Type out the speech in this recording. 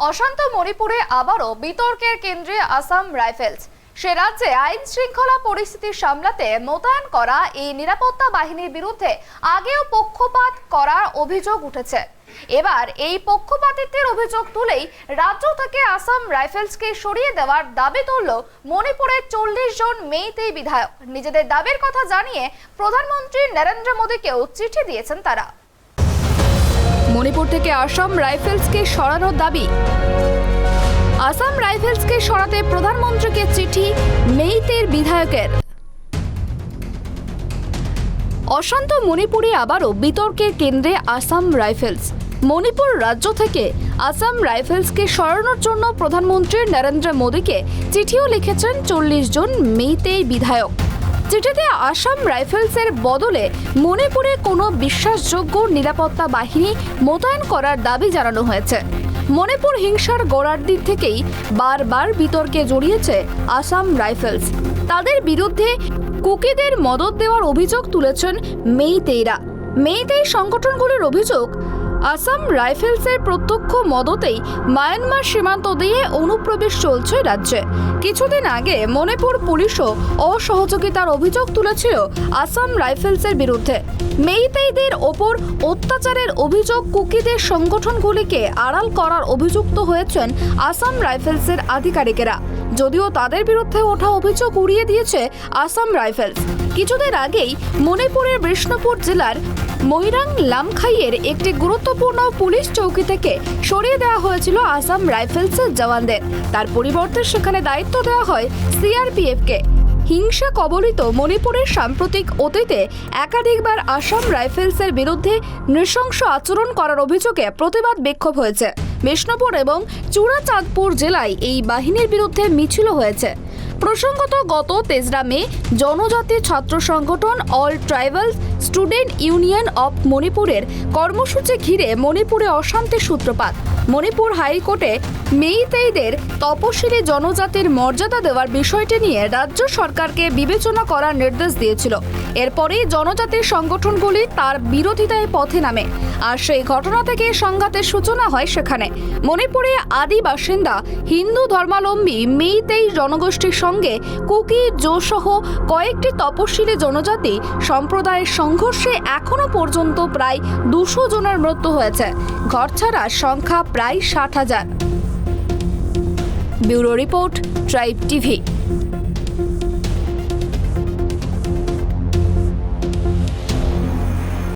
অশান্ত মণিপুরে আবারও বিতর্কের কেন্দ্রে আসাম রাইফেলস। সে রাজ্যে আইন শৃঙ্খলা পরিস্থিতি সামলাতে মোতায়েন করা এই নিরাপত্তা বাহিনীর বিরুদ্ধে আগেও পক্ষপাত করার অভিযোগ উঠেছে। এবার এই পক্ষপাতিত্বের অভিযোগ তুলেই রাজ্য থেকে আসাম রাইফেলসকে সরিয়ে দেওয়ার দাবি তুলল মণিপুরের 40 জন মেইতেই বিধায়ক। নিজেদের দাবির কথা জানিয়ে প্রধানমন্ত্রী নরেন্দ্র মোদীকেও চিঠি দিয়েছেন তারা। মণিপুর থেকে আসাম রাইফেলসকে সরানোর দাবি। আসাম রাইফেলসকে সরাতে প্রধানমন্ত্রীকে চিঠি মেইতের বিধায়কের। অশান্ত মণিপুরে আবারও বিতর্কের কেন্দ্রে আসাম রাইফেলস। মণিপুর রাজ্য থেকে আসাম রাইফেলসকে সরানোর জন্য প্রধানমন্ত্রী নরেন্দ্র মোদীকে চিঠিও লিখেছেন 40 জন মেইতেই বিধায়ক। চিঠিতে আসাম রাইফেলসের বদলে মণিপুরে কোনো বিশ্বাসযোগ্য নিরাপত্তা বাহিনী মোতায়েন করার দাবি জানানো হয়েছে। মণিপুর হিংসার গোড়ার দিক থেকেই বারবার বিতর্কে জড়িয়েছে আসাম রাইফেলস। তাদের বিরুদ্ধে কুকিদের মদত দেওয়ার অভিযোগ তুলেছেন মেইতেইরা। মেইতেই সংগঠনগুলির অভিযোগ, আসাম রাইফেলসের প্রত্যক্ষ মদতেই মায়ানমার সীমান্ত দিয়ে অনুপ্রবেশ চলছে রাজ্যে। কিছুদিন আগে মণিপুর পুলিশও অসহযোগিতার অভিযোগ তুলেছিল আসাম রাইফেলসের বিরুদ্ধে। মেইতেইদের ওপর অত্যাচারের অভিযোগ কুকিদের সংগঠনগুলিকে আড়াল করার অভিযুক্ত হয়েছেন আসাম রাইফেলসের আধিকারিকেরা। যদিও তাদের বিরুদ্ধে ওঠা অভিযোগ উড়িয়ে দিয়েছে আসাম রাইফেলস। কিছুদিন আগেই মণিপুরের বিষ্ণুপুর জেলার মৈরাং লামখাইয়ের একটি গুরুত্বপূর্ণ পুলিশ চৌকি থেকে সরিয়ে দেওয়া হয়েছিল আসাম রাইফেলসের জওয়ানদের। তার পরিবর্তে সেখানে দায়িত্ব দেওয়া হয় সিআরপিএফকে। হিংসা কবলিত মণিপুরের সাম্প্রতিক অতীতে একাধিকবার আসাম রাইফেলসের বিরুদ্ধে নৃশংস আচরণ করার অভিযোগে প্রতিবাদ বিক্ষোভ হয়েছে। বিষ্ণুপুর এবং চূড়াচাঁদপুর জেলায় এই বাহিনীর বিরুদ্ধে মিছিলও হয়েছে। প্রসঙ্গত গত তেসরা মে জনজাতি ছাত্র সংগঠন all tribals student union of মণিপুরের কর্মসূচি ঘিরে মণিপুরে অশান্তির সূত্রপাত। মণিপুর হাইকোর্টে মেইতেইদের তপশিলি জনজাতির মর্যাদা দেওয়ার বিষয়টি নিয়ে রাজ্য সরকারকে বিবেচনা করার নির্দেশ দিয়েছিল। এরপরেই জনজাতির সংগঠনগুলি তার বিরোধিতায় পথে নামে। আর সেই ঘটনা থেকে সংঘাতের সূচনা হয় সেখানে। মণিপুরে আদি বাসিন্দা হিন্দু ধর্মাবলম্বী মেইতেই জনগোষ্ঠীর সঙ্গে কুকি জোসহ কয়েকটি তপশিলি জনজাতি সম্প্রদায়ের সংঘর্ষে এখনো পর্যন্ত প্রায় 200 জনের মৃত্যু হয়েছে। ঘরছাড়ার সংখ্যা প্রায় 60,000। Bureau report, tribe TV.